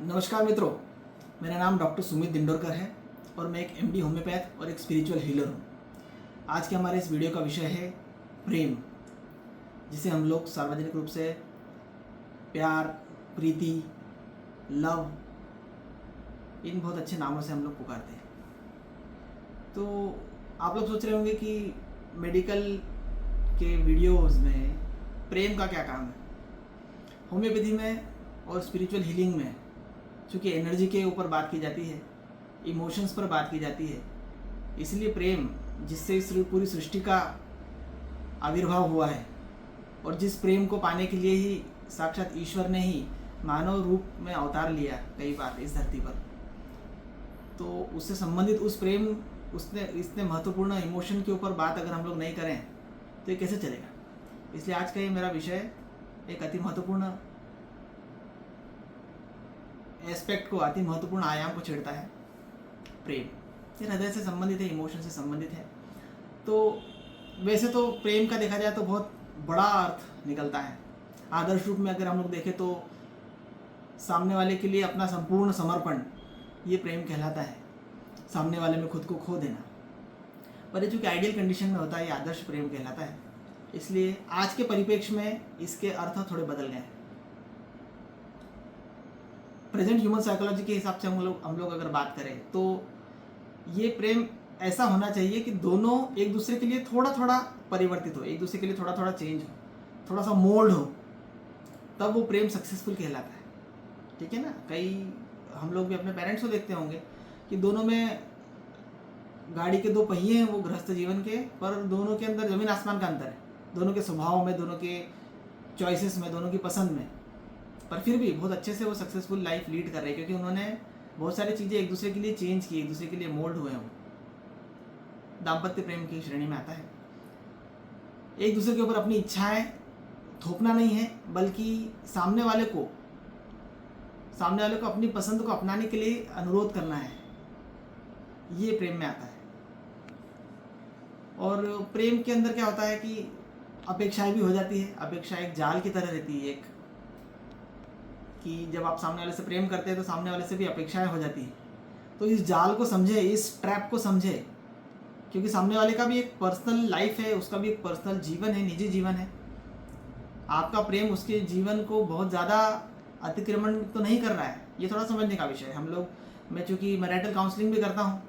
नमस्कार मित्रों, मेरा नाम डॉक्टर सुमित दिंडोरकर है और मैं एक एमडी होम्योपैथ और एक स्पिरिचुअल हीलर हूँ। आज के हमारे इस वीडियो का विषय है प्रेम, जिसे हम लोग सार्वजनिक रूप से प्यार, प्रीति, लव, इन बहुत अच्छे नामों से हम लोग पुकारते हैं। तो आप लोग सोच रहे होंगे कि मेडिकल के वीडियोज़ में प्रेम का क्या काम है। होम्योपैथी में और स्पिरिचुअल हीलिंग में चूँकि एनर्जी के ऊपर बात की जाती है, इमोशंस पर बात की जाती है, इसलिए प्रेम जिससे इस पूरी सृष्टि का आविर्भाव हुआ है और जिस प्रेम को पाने के लिए ही साक्षात ईश्वर ने ही मानव रूप में अवतार लिया कई बार इस धरती पर, तो उससे संबंधित उस प्रेम इतने महत्वपूर्ण इमोशन के ऊपर बात अगर हम लोग नहीं करें तो ये कैसे चलेगा। इसलिए आज का ये मेरा विषय एक अति महत्वपूर्ण एस्पेक्ट को, अति महत्वपूर्ण आयाम को छेड़ता है। प्रेम ये हृदय से संबंधित है, इमोशन से संबंधित है। तो वैसे तो प्रेम का देखा जाए तो बहुत बड़ा अर्थ निकलता है। आदर्श रूप में अगर हम लोग देखें तो सामने वाले के लिए अपना संपूर्ण समर्पण, ये प्रेम कहलाता है। सामने वाले में खुद को खो देना, पर ये चूँकि आइडियल कंडीशन में होता है, ये आदर्श प्रेम कहलाता है। इसलिए आज के परिप्रेक्ष्य में इसके अर्थ थोड़े बदल गए हैं। प्रेजेंट ह्यूमन साइकोलॉजी के हिसाब से हम लोग अगर बात करें तो ये प्रेम ऐसा होना चाहिए कि दोनों एक दूसरे के लिए थोड़ा थोड़ा परिवर्तित हो, एक दूसरे के लिए थोड़ा थोड़ा चेंज हो, थोड़ा सा मोल्ड हो, तब वो प्रेम सक्सेसफुल कहलाता है। ठीक है ना। कई हम लोग भी अपने पेरेंट्स को देखते होंगे कि दोनों में गाड़ी के दो पहिए हैं, वो गृहस्थ जीवन के, पर दोनों के अंदर ज़मीन आसमान का अंतर है, दोनों के स्वभाव में, दोनों के चॉइसेस में, दोनों की पसंद में, पर फिर भी बहुत अच्छे से वो सक्सेसफुल लाइफ लीड कर रहे हैं क्योंकि उन्होंने बहुत सारी चीज़ें एक दूसरे के लिए चेंज की, एक दूसरे के लिए मोल्ड हुए हैं। दाम्पत्य प्रेम की श्रेणी में आता है। एक दूसरे के ऊपर अपनी इच्छाएं थोपना नहीं है, बल्कि सामने वाले को अपनी पसंद को अपनाने के लिए अनुरोध करना है, ये प्रेम में आता है। और प्रेम के अंदर क्या होता है कि अपेक्षाएं भी हो जाती है। अपेक्षा एक जाल की तरह रहती है, एक कि जब आप सामने वाले से प्रेम करते हैं तो सामने वाले से भी अपेक्षाएं हो जाती है। तो इस जाल को समझे, इस ट्रैप को समझे, क्योंकि सामने वाले का भी एक पर्सनल लाइफ है, उसका भी एक पर्सनल जीवन है, निजी जीवन है। आपका प्रेम उसके जीवन को बहुत ज़्यादा अतिक्रमण तो नहीं कर रहा है, ये थोड़ा समझने का विषय है। हम लोग, मैं चूँकि मैरिटल काउंसलिंग भी करता हूँ,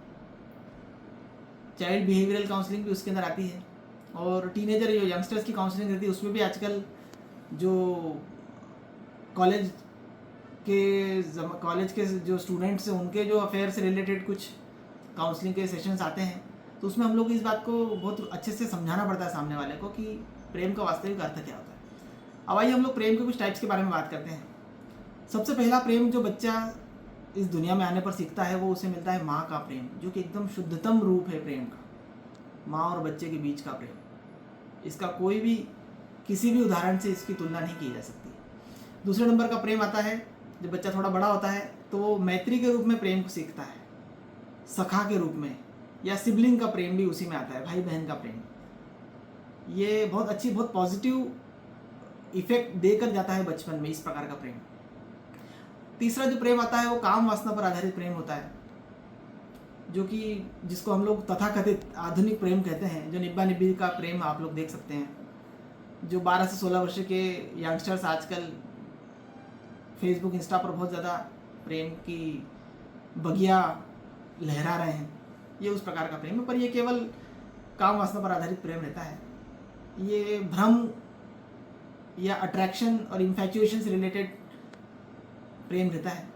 चाइल्ड बिहेवियरल काउंसलिंग भी उसके अंदर आती है, और टीनेजर जो यंगस्टर्स की काउंसलिंग रहती है उसमें भी आजकल जो कॉलेज के जो स्टूडेंट्स हैं उनके जो अफेयर से रिलेटेड कुछ काउंसलिंग के सेशंस आते हैं, तो उसमें हम लोग इस बात को बहुत अच्छे से समझाना पड़ता है सामने वाले को कि प्रेम का वास्तविक अर्थ क्या होता है। अब आइए हम लोग प्रेम के कुछ टाइप्स के बारे में बात करते हैं। सबसे पहला प्रेम जो बच्चा इस दुनिया में आने पर सीखता है, वो उसे मिलता है माँ का प्रेम, जो कि एकदम शुद्धतम रूप है प्रेम का, माँ और बच्चे के बीच का प्रेम। इसका कोई भी किसी भी उदाहरण से इसकी तुलना नहीं की जा सकती। दूसरे नंबर का प्रेम आता है जब बच्चा थोड़ा बड़ा होता है, तो वो मैत्री के रूप में प्रेम को सीखता है, सखा के रूप में, या सिबलिंग का प्रेम भी उसी में आता है, भाई बहन का प्रेम। ये बहुत अच्छी, बहुत पॉजिटिव इफेक्ट देकर जाता है बचपन में, इस प्रकार का प्रेम। तीसरा जो प्रेम आता है वो काम वासना पर आधारित प्रेम होता है, जो कि जिसको हम लोग तथाकथित आधुनिक प्रेम कहते हैं। जो निब्बा निब्बी का प्रेम आप लोग देख सकते हैं, जो 12 से 16 वर्ष के यंगस्टर्स आजकल फेसबुक, इंस्टा पर बहुत ज़्यादा प्रेम की बगिया लहरा रहे हैं, ये उस प्रकार का प्रेम है। पर ये केवल काम वासना पर आधारित प्रेम रहता है। ये भ्रम या अट्रैक्शन और इन्फैचुएशन से रिलेटेड प्रेम रहता है,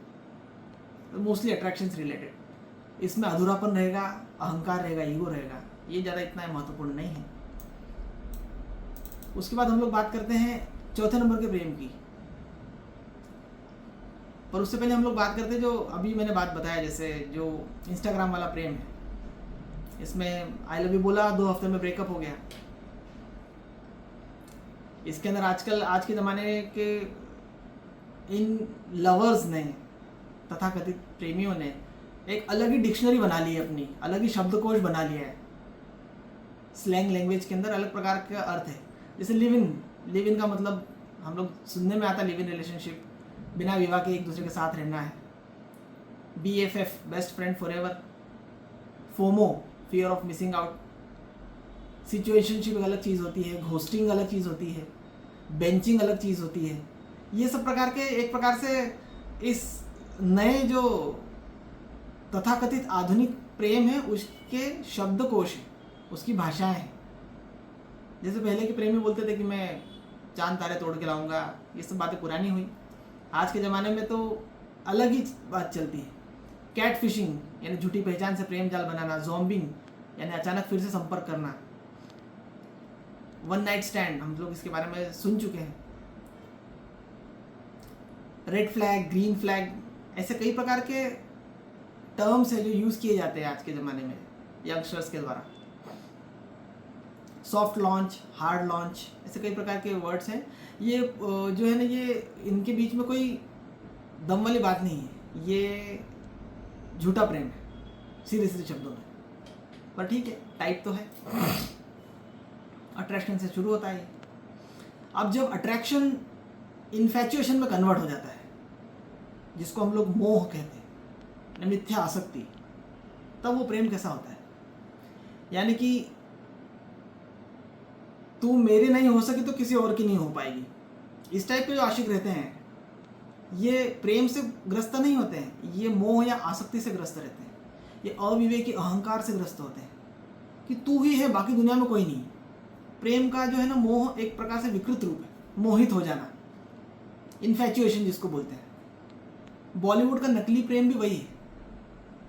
मोस्टली अट्रैक्शन से रिलेटेड। इसमें अधूरापन रहेगा, अहंकार रहेगा, ईगो रहेगा, ये ज़्यादा इतना महत्वपूर्ण नहीं है। उसके बाद हम लोग बात करते हैं चौथे नंबर के प्रेम की, पर उससे पहले हम लोग बात करते हैं जो अभी मैंने बात बताया, जैसे जो इंस्टाग्राम वाला प्रेम है। इसमें आई लव यू बोला, 2 हफ्ते में ब्रेकअप हो गया। इसके अंदर आजकल, आज के ज़माने के इन लवर्स ने, तथाकथित प्रेमियों ने एक अलग ही डिक्शनरी बना ली है, अपनी अलग ही शब्दकोश बना लिया है। स्लैंग लैंग्वेज के अंदर अलग प्रकार का अर्थ है। जैसे लिव इन का मतलब हम लोग सुनने में आता है लिव इन रिलेशनशिप, बिना विवाह के एक दूसरे के साथ रहना है, BFF best friend forever, FOMO fear of missing out, situationship अलग चीज़ होती है, घोस्टिंग अलग चीज़ होती है, बेंचिंग अलग चीज़ होती है। ये सब प्रकार के एक प्रकार से इस नए जो तथाकथित आधुनिक प्रेम है उसके शब्दकोश है, उसकी भाषाएं हैं। जैसे पहले के प्रेमी बोलते थे कि मैं चांद तारे तोड़ के लाऊंगा, ये सब बातें पुरानी हुई। आज के ज़माने में तो अलग ही बात चलती है। कैट फिशिंग यानी झूठी पहचान से प्रेम जाल बनाना, ज़ॉम्बिंग यानी अचानक फिर से संपर्क करना, वन नाइट स्टैंड हम लोग इसके बारे में सुन चुके हैं, रेड फ्लैग, ग्रीन फ्लैग, ऐसे कई प्रकार के टर्म्स हैं जो यूज़ किए जाते हैं आज के ज़माने में यंगस्टर्स के द्वारा। सॉफ्ट लॉन्च, हार्ड लॉन्च, ऐसे कई प्रकार के वर्ड्स हैं। ये जो है ना, ये इनके बीच में कोई दम वाली बात नहीं है, ये झूठा प्रेम है सीधे सीधे शब्दों में। पर ठीक है, टाइप तो है, अट्रैक्शन से शुरू होता है। अब जब अट्रैक्शन इन्फैचुएशन में कन्वर्ट हो जाता है, जिसको हम लोग मोह कहते हैं, मिथ्या आसक्ति, तब वो प्रेम कैसा होता है? यानी कि तू मेरे नहीं हो सकी तो किसी और की नहीं हो पाएगी, इस टाइप के जो आशिक रहते हैं ये प्रेम से ग्रस्त नहीं होते हैं, ये मोह या आसक्ति से ग्रस्त रहते हैं। ये अविवेकी अहंकार से ग्रस्त होते हैं कि तू ही है, बाकी दुनिया में कोई नहीं। प्रेम का जो है ना मोह एक प्रकार से विकृत रूप है, मोहित हो जाना, इन्फैचुएशन जिसको बोलते हैं। बॉलीवुड का नकली प्रेम भी वही है,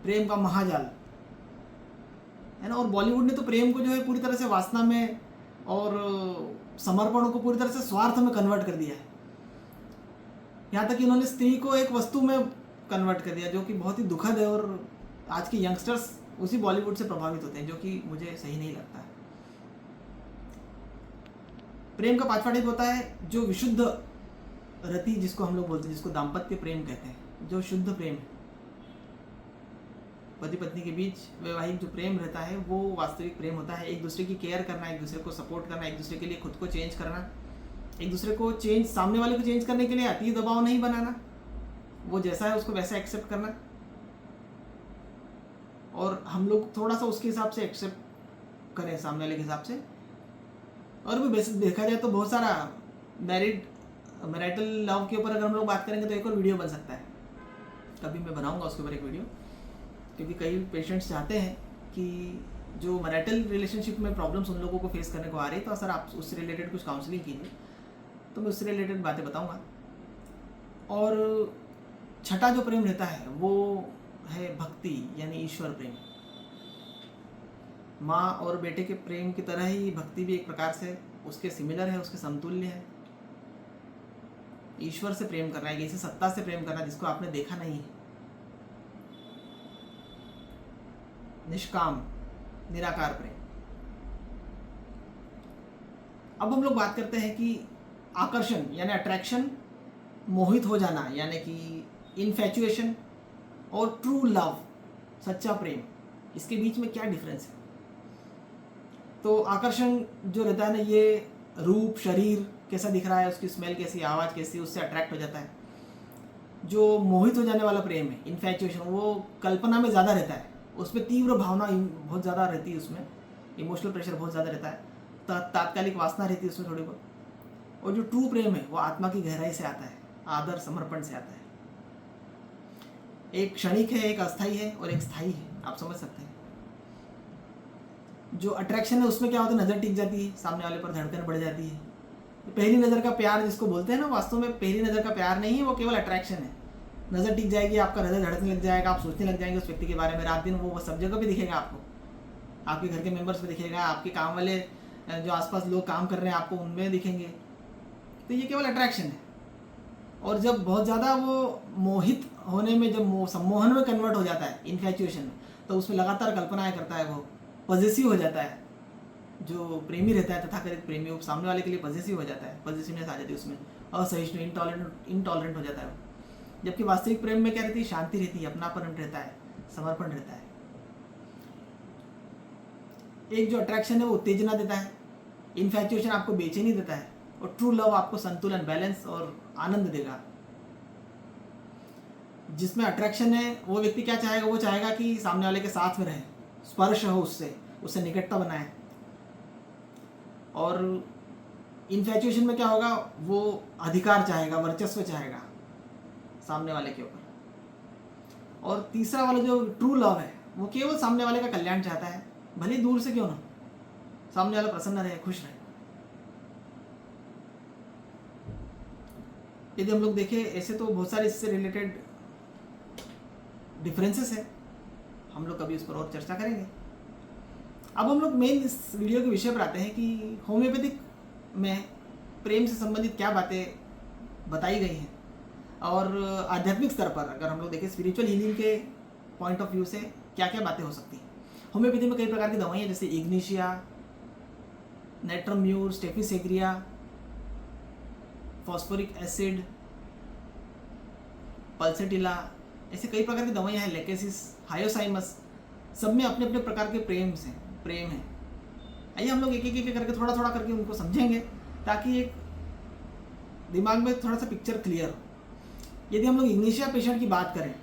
प्रेम का महाजाल है ना। और बॉलीवुड ने तो प्रेम को जो है पूरी तरह से वासना में और समर्पण को पूरी तरह से स्वार्थ में कन्वर्ट कर दिया है। यहाँ तक कि उन्होंने स्त्री को एक वस्तु में कन्वर्ट कर दिया, जो कि बहुत ही दुखद है। और आज के यंगस्टर्स उसी बॉलीवुड से प्रभावित होते हैं, जो कि मुझे सही नहीं लगता है। प्रेम का पांचवा टाइप होता है जो विशुद्ध रति, जिसको हम लोग बोलते हैं, जिसको दाम्पत्य प्रेम कहते हैं, जो शुद्ध प्रेम है। पति पत्नी के बीच वैवाहिक जो प्रेम रहता है वो वास्तविक प्रेम होता है। एक दूसरे की केयर करना, एक दूसरे को सपोर्ट करना, एक दूसरे के लिए खुद को चेंज करना, एक दूसरे को चेंज, सामने वाले को चेंज करने के लिए अति दबाव नहीं बनाना, वो जैसा है उसको वैसा एक्सेप्ट करना, और हम लोग थोड़ा सा उसके हिसाब से एक्सेप्ट करें सामने वाले के हिसाब से। और भी वैसे देखा जाए तो बहुत सारा मैरिटल लव के ऊपर अगर हम लोग बात करेंगे तो एक और वीडियो बन सकता है, कभी मैं बनाऊंगा उसके ऊपर एक वीडियो, क्योंकि कई पेशेंट्स चाहते हैं कि जो मैरिटल रिलेशनशिप में प्रॉब्लम्स उन लोगों को फेस करने को आ रही है, तो सर आप उससे रिलेटेड कुछ काउंसलिंग कीजिए, तो मैं उससे रिलेटेड बातें बताऊंगा। और छठा जो प्रेम रहता है वो है भक्ति यानी ईश्वर प्रेम। माँ और बेटे के प्रेम की तरह ही भक्ति भी एक प्रकार से उसके सिमिलर है, उसके समतुल्य है। ईश्वर से प्रेम करना है, किसी सत्ता से प्रेम करना जिसको आपने देखा नहीं है, निष्काम निराकार प्रेम। अब हम लोग बात करते हैं कि आकर्षण यानी अट्रैक्शन, मोहित हो जाना यानी कि इन्फैचुएशन, और ट्रू लव सच्चा प्रेम, इसके बीच में क्या डिफरेंस है? तो आकर्षण जो रहता है ना, ये रूप, शरीर कैसा दिख रहा है, उसकी स्मेल कैसी, आवाज़ कैसी, उससे अट्रैक्ट हो जाता है। जो मोहित हो जाने वाला प्रेम है, इन्फैचुएशन, वो कल्पना में ज़्यादा रहता है, उसमें तीव्र भावना बहुत ज़्यादा रहती है, उसमें इमोशनल प्रेशर बहुत ज़्यादा रहता है, तात्कालिक वासना रहती है उसमें थोड़ी बहुत। और जो ट्रू प्रेम है वो आत्मा की गहराई से आता है, आदर समर्पण से आता है। एक क्षणिक है, एक अस्थायी है और एक स्थायी है, आप समझ सकते हैं। जो अट्रैक्शन है उसमें क्या होता है, नज़र टिक जाती है, सामने वाले पर धड़कन बढ़ जाती है। पहली नज़र का प्यार जिसको बोलते हैं ना, वास्तव में पहली नज़र का प्यार नहीं है, वो केवल अट्रैक्शन है। नज़र टिक जाएगी, आपका हृदय धड़कने लग जाएगा, आप सोचने लग जाएंगे उस व्यक्ति के बारे में, रात दिन वो सब जगह पे दिखेगा आपको, आपके घर के मेंबर्स पे दिखेगा, आपके काम वाले जो आसपास लोग काम कर रहे हैं आपको उनमें दिखेंगे। तो ये केवल अट्रैक्शन है। और जब बहुत ज़्यादा वो मोहित होने में, जब सम्मोहन में कन्वर्ट हो जाता है, इन्फैचुएशन में, तो उसमें लगातार कल्पनाएं करता है, वो पॉजिटिव हो जाता है। जो प्रेमी रहता है, तथाकथित प्रेमी, वो सामने वाले के लिए पॉजिटिव हो जाता है, पॉजिटिवनेस आ जाती है उसमें, असहिष्णु, इंटॉलरेंट हो जाता है वो। जबकि वास्तविक प्रेम में क्या रहती है, शांति रहती है, अपनापन रहता है, समर्पण रहता है। एक जो अट्रैक्शन है वो उत्तेजना देता है, इन्फैचुएशन आपको बेचैनी देता है, और ट्रू लव आपको संतुलन, बैलेंस और आनंद देगा। जिसमें अट्रैक्शन है वो व्यक्ति क्या चाहेगा, वो चाहेगा कि सामने वाले के साथ में रहे, स्पर्श हो उससे निकटता बनाए। और इन्फैचुएशन में क्या होगा, वो अधिकार चाहेगा, वर्चस्व चाहेगा सामने वाले के ऊपर। और तीसरा वाला जो ट्रू लव है, वो केवल सामने वाले का कल्याण चाहता है, भले दूर से क्यों ना, सामने वाला प्रसन्न रहे, खुश रहे। यदि हम लोग देखें ऐसे तो बहुत सारे इससे रिलेटेड डिफरेंसेस है, हम लोग कभी उस पर और चर्चा करेंगे। अब हम लोग मेन इस वीडियो के विषय पर आते हैं कि होम्योपैथिक में प्रेम से संबंधित क्या बातें बताई गई हैं, और आध्यात्मिक स्तर पर अगर हम लोग देखें स्पिरिचुअल हीलिंग के पॉइंट ऑफ व्यू से क्या क्या बातें हो सकती हैं। होम्योपैथी में कई प्रकार की दवाइयाँ जैसे ignatia, natrum mur, staphysagria, phosphoric acid, pulsatilla, ऐसे कई प्रकार की दवाइयाँ हैं, लेकेसिस, हायोसाइमस, सब में अपने अपने प्रकार के प्रेम है। आइए हम लोग एक एक करके थोड़ा थोड़ा करके उनको समझेंगे ताकि एक दिमाग में थोड़ा सा पिक्चर क्लियर हो। यदि हम लोग इग्निशिया पेशेंट की बात करें,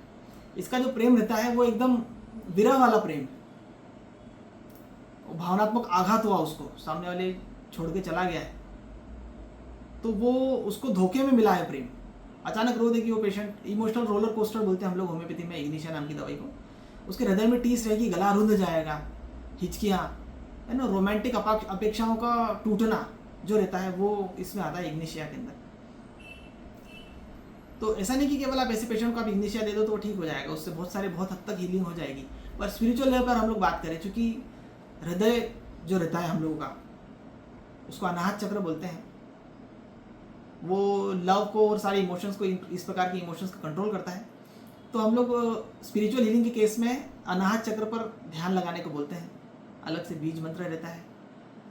इसका जो प्रेम रहता है वो एकदम विरह वाला प्रेम, भावनात्मक आघात हुआ, उसको सामने वाले छोड़ के चला गया है तो वो उसको धोखे में मिला है प्रेम, अचानक रो देगी वो पेशेंट, इमोशनल रोलर कोस्टर बोलते हैं हम लोग होम्योपैथी में इग्निशिया नाम की दवाई को। उसके हृदय में टीस रहेगी, गला रुंध जाएगा, हिचकियाँ, है ना, रोमांटिक अपेक्षाओं का टूटना जो रहता है वो इसमें आता है इग्निशिया के अंदर। तो ऐसा नहीं कि केवल आप ऐसे पेशेंट को आप इग्निशिया दे दो तो ठीक हो जाएगा, उससे बहुत हद तक हीलिंग हो जाएगी। पर स्पिरिचुअल लेवल पर हम लोग बात करें, चूँकि हृदय जो रहता है हम लोगों का, उसको अनाहत चक्र बोलते हैं, वो लव को और सारे इमोशंस को, इस प्रकार के इमोशंस को कंट्रोल करता है। तो हम लोग स्पिरिचुअल हीलिंग के केस में अनाहत चक्र पर ध्यान लगाने को बोलते हैं। अलग से बीज मंत्र रहता है,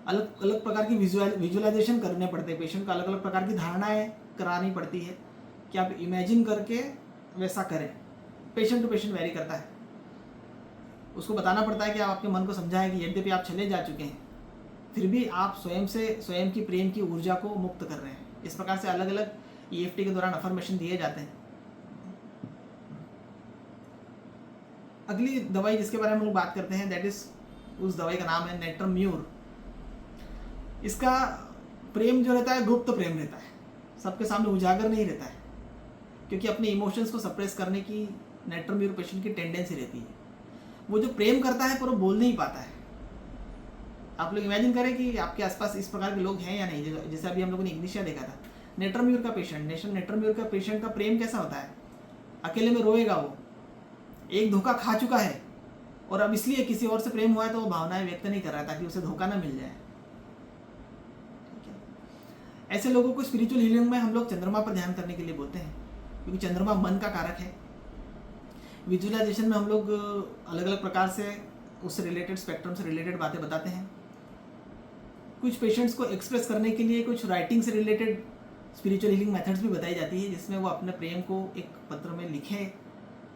अलग अलग प्रकार की विजुअलाइजेशन करने पड़ते हैं, पेशेंट को अलग अलग प्रकार की धारणाएं करानी पड़ती है कि आप इमेजिन करके वैसा करें। पेशेंट टू पेशेंट वेरी करता है, उसको बताना पड़ता है कि आप आपके मन को समझाएं कि यद्यपि आप चले जा चुके हैं फिर भी आप स्वयं की प्रेम की ऊर्जा को मुक्त कर रहे हैं। इस प्रकार से अलग अलग EFT के दौरान अफर्मेशन दिए जाते हैं। अगली दवाई जिसके बारे में हम लोग बात करते हैं, दैट इज, उस दवाई का नाम है नेट्रम्यूर। इसका प्रेम जो रहता है गुप्त प्रेम रहता है, सबके सामने उजागर नहीं रहता है, क्योंकि अपने इमोशंस को सप्रेस करने की नेट्रम्यूर पेशेंट की टेंडेंसी रहती है। वो जो प्रेम करता है पर वो बोल नहीं पाता है। आप लोग इमेजिन करें कि आपके आसपास इस प्रकार के लोग हैं या नहीं, जैसे अभी हम लोगों ने इग्निशिया देखा था, नेट्रम्यूर का पेशेंट का प्रेम कैसा होता है, अकेले में रोएगा, वो एक धोखा खा चुका है और अब इसलिए किसी और से प्रेम हुआ है तो वो भावनाएं व्यक्त नहीं कर रहा है ताकि उसे धोखा ना मिल जाए। ऐसे लोगों को स्पिरिचुअल हीलिंग में हम लोग चंद्रमा पर ध्यान करने के लिए बोलते हैं, क्योंकि चंद्रमा मन का कारक है। विजुअलाइजेशन में हम लोग अलग अलग प्रकार से उससे रिलेटेड, स्पेक्ट्रम से रिलेटेड बातें बताते हैं। कुछ पेशेंट्स को एक्सप्रेस करने के लिए कुछ राइटिंग से रिलेटेड स्पिरिचुअल हीलिंग मेथड्स भी बताई जाती है, जिसमें वो अपने प्रेम को एक पत्र में लिखें,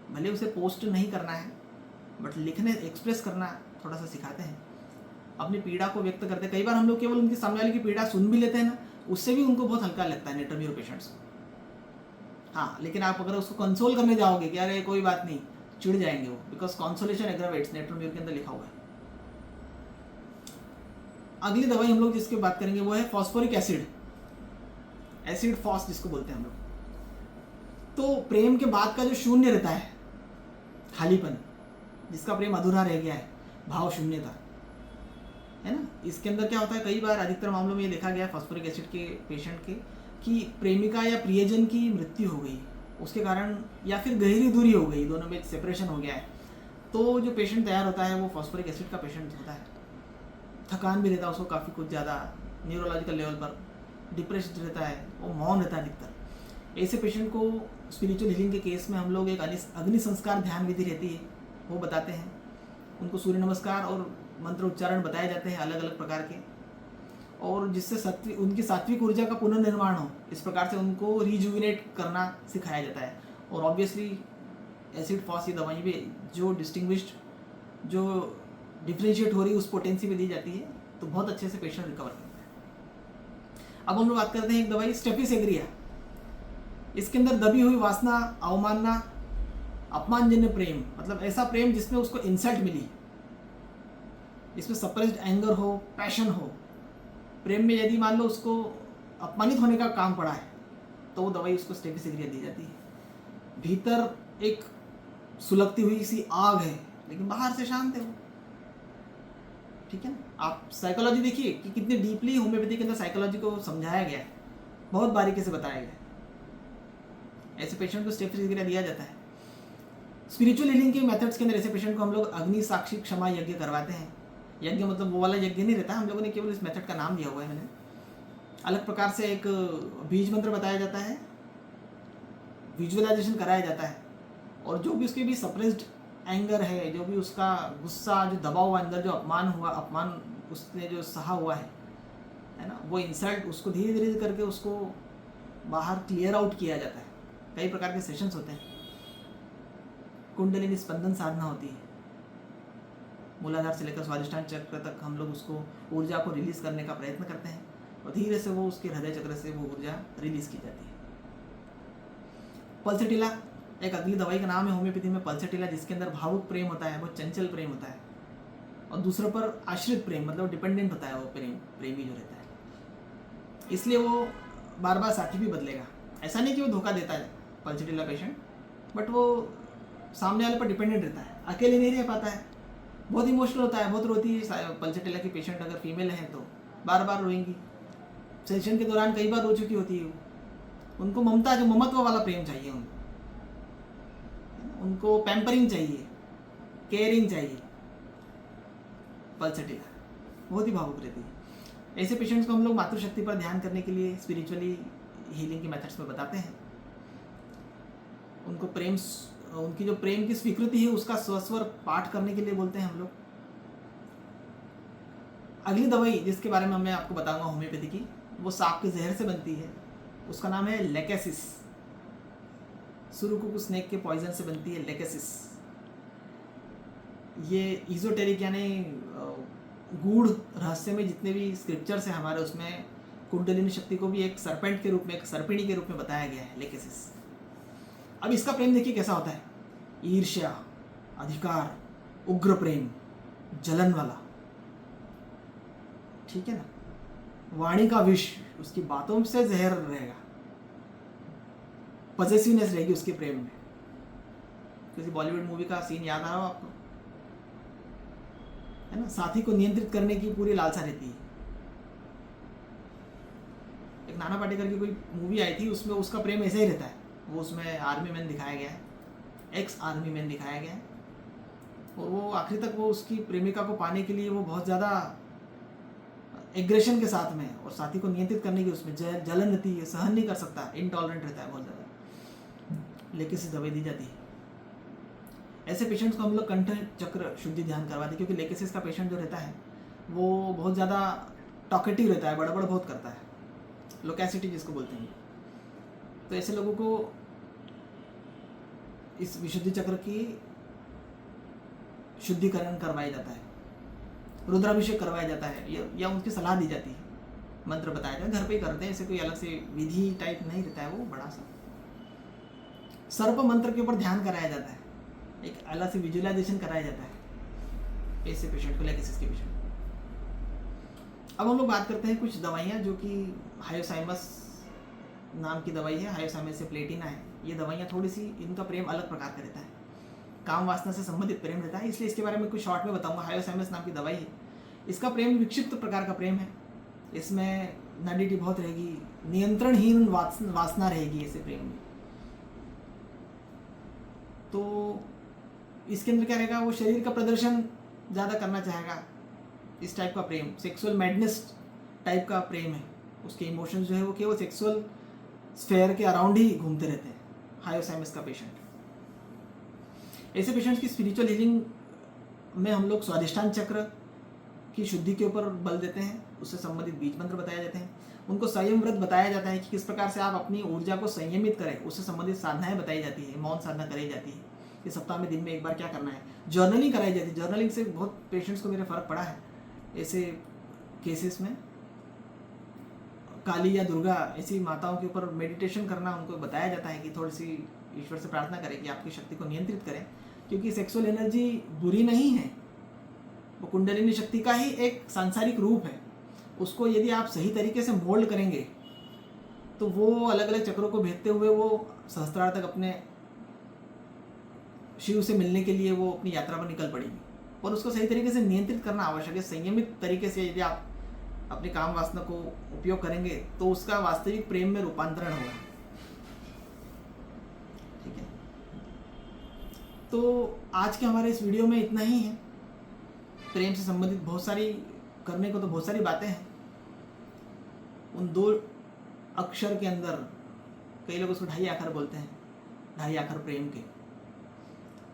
भले उसे पोस्ट नहीं करना है बट लिखने, एक्सप्रेस करना थोड़ा सा सिखाते हैं, अपनी पीड़ा को व्यक्त करते हैं। कई बार हम लोग केवल उनकी सामने वाले की पीड़ा सुन भी लेते हैं ना, उससे भी उनको बहुत हल्का लगता है नेट्रम्यूर पेशेंट्स को। हाँ, लेकिन आप अगर उसको कंसोल करने जाओगे कि अरे कोई बात नहीं, चिढ़ जाएंगे वो, बिकॉज कॉन्सोलेशन एग्रावेट्स, नेट्रम्यूर के अंदर लिखा हुआ है। अगली दवाई हम लोग जिसकी बात करेंगे वो है फॉस्फोरिक एसिड फॉस जिसको बोलते हैं हम लोग। तो प्रेम के बाद का जो शून्य रहता है, खालीपन, जिसका प्रेम अधूरा रह गया है, भाव शून्यता, है ना, इसके अंदर क्या होता है, कई बार अधिकतर मामलों में ये देखा गया है फॉस्फोरिक एसिड के पेशेंट के कि प्रेमिका या प्रियजन की मृत्यु हो गई, उसके कारण, या फिर गहरी दूरी हो गई, दोनों में सेपरेशन हो गया है, तो जो पेशेंट तैयार होता है वो फॉस्फोरिक एसिड का पेशेंट होता है। थकान भी रहता है उसको काफ़ी कुछ ज़्यादा, न्यूरोलॉजिकल लेवल पर डिप्रेशन रहता है, वो मौन रहता है अधिकतर। ऐसे पेशेंट को स्पिरिचुअल हीलिंग के केस में हम लोग एक अग्नि संस्कार ध्यान विधि रहती है वो बताते हैं। उनको सूर्य नमस्कार और मंत्र उच्चारण बताए जाते हैं अलग अलग प्रकार के, और जिससे उनकी सात्विक ऊर्जा का पुनर्निर्माण हो, इस प्रकार से उनको रिजुविनेट करना सिखाया जाता है। और ऑब्वियसली एसिड फॉस, ये दवाई भी जो डिस्टिंग्विश्ड, जो डिफ्रेंशिएट हो रही है उस पोटेंसी में दी जाती है, तो बहुत अच्छे से पेशेंट रिकवर करता है। अब हम लोग बात करते हैं एक दवाई स्टेफिसेग्रिया। इसके अंदर दबी हुई वासना, अवमानना अपमानजन्य प्रेम मतलब ऐसा प्रेम जिसमें उसको इंसल्ट मिली, इसमें सप्रेस्ड एंगर हो, पैशन हो। प्रेम में यदि मान लो उसको अपमानित होने का काम पड़ा है तो वो दवाई उसको स्टेफिसिग्रिया दी जाती है। भीतर एक सुलगती हुई सी आग है लेकिन बाहर से शांत है वो, ठीक है ना। आप साइकोलॉजी देखिए कि कितनी डीपली होम्योपैथी के अंदर साइकोलॉजी को समझाया गया है, बहुत बारीकी से बताया गया है। ऐसे पेशेंट को स्टेफिसिग्रिया दिया जाता है। स्पिरिचुअल हीलिंग के मेथड्स के अंदर ऐसे पेशेंट को हम लोग अग्नि साक्षी क्षमा यज्ञ करवाते हैं। यज्ञ मतलब वो वाला यज्ञ नहीं रहता, हम लोगों ने केवल इस मेथड का नाम दिया हुआ है। मैंने अलग प्रकार से एक बीज मंत्र बताया जाता है, विजुअलाइजेशन कराया जाता है, और जो भी उसके भी सप्रेस्ड एंगर है, जो भी उसका गुस्सा जो दबा हुआ अंदर, जो अपमान उसने जो सहा हुआ है ना, वो इंसल्ट उसको धीरे धीरे करके उसको बाहर क्लियर आउट किया जाता है। कई प्रकार के सेशंस होते हैं। कुंडलिनी स्पंदन साधना होती है, मूलाधार से लेकर स्वादिष्टान चक्र तक हम लोग उसको ऊर्जा को रिलीज करने का प्रयत्न करते हैं और धीरे से वो उसके हृदय चक्र से वो ऊर्जा रिलीज की जाती है। पल्सेटिला एक अगली दवाई का नाम है होम्योपैथी में, पल्सेटिला, जिसके अंदर भावुक प्रेम होता है, वो चंचल प्रेम होता है, और दूसरों पर आश्रित प्रेम मतलब डिपेंडेंट होता है वो प्रेमी जो रहता है। इसलिए वो बार बार साथी भी बदलेगा। ऐसा नहीं कि वो धोखा देता है पल्सेटिला पेशेंट, बट वो सामने वाले पर डिपेंडेंट रहता है, अकेले नहीं रह पाता है, बहुत इमोशनल होता है, बहुत रोती है। पल्सेटिला की पेशेंट अगर फीमेल हैं तो बार बार रोएंगी, सेशन के दौरान कई बार रो चुकी होती है। उनको ममता, जो ममत्व वाला प्रेम चाहिए, उनको पैम्परिंग चाहिए, केयरिंग चाहिए। पल्सेटिला बहुत ही भावुक रहती है। ऐसे पेशेंट्स को हम लोग मातृशक्ति पर ध्यान करने के लिए स्पिरिचुअली हीलिंग के मेथड्स में बताते हैं। उनको प्रेम, उनकी जो प्रेम की स्वीकृति है उसका स्वस्वर पाठ करने के लिए बोलते हैं हम लोग। अगली दवाई जिसके बारे में मैं आपको बताऊंगा होम्योपैथी की, वो सांप के जहर से बनती है, उसका नाम है लेकेसिस। सुरुकुक स्नेक के पॉइजन से बनती है लेकेसिस। ये इजोटेरिक यानी गूढ़ रहस्य में जितने भी स्क्रिप्चर्स हैं हमारे, उसमें कुंडलिनी शक्ति को भी एक सरपेंट के रूप में, एक सर्पिणी के रूप में बताया गया है, लेकेसिस। अब इसका प्रेम देखिए कैसा होता है, ईर्ष्या, अधिकार, उग्र प्रेम, जलन वाला, ठीक है ना। वाणी का विष, उसकी बातों से जहर रहेगा, पॉजेसिवनेस रहेगी उसके प्रेम में। किसी बॉलीवुड मूवी का सीन याद आ रहा हो आपको, है ना, साथी को नियंत्रित करने की पूरी लालसा रहती है। एक नाना पाटेकर की कोई मूवी आई थी, उसमें उसका प्रेम ऐसे ही रहता है। वो उसमें आर्मी मैन दिखाया गया है, एक्स आर्मी मैन दिखाया गया है, और वो आखिर तक वो उसकी प्रेमिका को पाने के लिए वो बहुत ज़्यादा एग्रेशन के साथ में, और साथी को नियंत्रित करने की उसमें जलन रहती है, सहन नहीं कर सकता, इनटॉलरेंट रहता है बहुत ज़्यादा, लेकिन से दवाई दी जाती है। ऐसे पेशेंट्स को हम लोग कंठ चक्र शुद्धि ध्यान करवाते हैं, क्योंकि लेकेसिस का पेशेंट जो रहता है वो बहुत ज़्यादा टॉकेटिव रहता है, बड़बड़ बहुत करता है, लोकेसिटी जिसको बोलते हैं। तो ऐसे लोगों को इस विशुद्धि चक्र की शुद्धिकरण करवाया जाता है, रुद्राभिषेक करवाया जाता है, या उनकी सलाह दी जाती है, मंत्र बताया जाता है, घर पे ही करते हैं, ऐसे कोई अलग से विधि टाइप नहीं रहता है। वो बड़ा सा सर्प मंत्र के ऊपर ध्यान कराया जाता है, एक अलग से विजुअलाइजेशन कराया जाता है ऐसे पेशेंट को, लेकेसिस के पेशेंट। अब हम लोग बात करते हैं कुछ दवाइयाँ जो कि हायोसाइमस नाम की दवाई है, हायोसाइमस से प्लेटिना है। ये दवाइयाँ थोड़ी सी, इनका प्रेम अलग प्रकार का रहता है, काम वासना से संबंधित प्रेम रहता है, इसलिए इसके बारे में कुछ शॉर्ट में बताऊंगा। हायोसाइमस नाम की दवाई है, इसका प्रेम विक्षिप्त प्रकार का प्रेम है, इसमें नडिटी बहुत रहेगी, नियंत्रणहीन वासना रहेगी ऐसे प्रेम में। तो इसके अंदर क्या रहेगा, वो शरीर का प्रदर्शन ज़्यादा करना चाहेगा, इस टाइप का प्रेम, सेक्सुअल मैडनेस टाइप का प्रेम है। उसके इमोशंस जो है वो केवल सेक्सुअल स्फेयर के अराउंड ही घूमते रहते हैं, हायोसाइमस का पेशेंट। ऐसे पेशेंट्स की स्पिरिचुअल हीलिंग में हम लोग स्वादिष्टान चक्र की शुद्धि के ऊपर बल देते हैं, उससे संबंधित बीज मंत्र बताए जाते हैं, उनको संयम व्रत बताया जाता है कि किस प्रकार से आप अपनी ऊर्जा को संयमित करें, उससे संबंधित साधनाएं बताई जाती है, मौन साधना कराई जाती है कि सप्ताह में दिन में एक बार क्या करना है, जर्नलिंग कराई जाती है। जर्नलिंग से बहुत पेशेंट्स को मेरे फ़र्क पड़ा है ऐसे केसेस में। काली या दुर्गा ऐसी माताओं के ऊपर मेडिटेशन करना उनको बताया जाता है कि थोड़ी सी ईश्वर से प्रार्थना करें कि आपकी शक्ति को नियंत्रित करें, क्योंकि सेक्सुअल एनर्जी बुरी नहीं है, वो कुंडलिनी शक्ति का ही एक सांसारिक रूप है। उसको यदि आप सही तरीके से मोल्ड करेंगे तो वो अलग अलग चक्रों को भेदते हुए वो सहस्त्रार तक अपने शिव से मिलने के लिए वो अपनी यात्रा पर निकल पड़ेगी। और उसको सही तरीके से नियंत्रित करना आवश्यक है। संयमित तरीके से यदि आप अपनी काम वासना को उपयोग करेंगे तो उसका वास्तविक प्रेम में रूपांतरण होगा। ठीक है, तो आज के हमारे इस वीडियो में इतना ही है। प्रेम से संबंधित बहुत सारी करने को तो बहुत सारी बातें हैं। उन 2 अक्षर के अंदर, कई लोग उसको 2.5 आखर बोलते हैं, 2.5 आखर प्रेम के,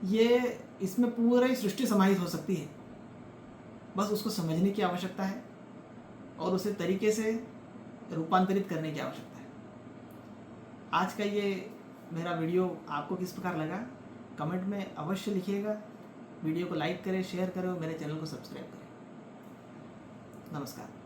ये इसमें पूरी सृष्टि समाहित हो सकती है। बस उसको समझने की आवश्यकता है और उसे तरीके से रूपांतरित करने की आवश्यकता है। आज का ये मेरा वीडियो आपको किस प्रकार लगा, कमेंट में अवश्य लिखिएगा। वीडियो को लाइक करें, शेयर करें और मेरे चैनल को सब्सक्राइब करें। नमस्कार।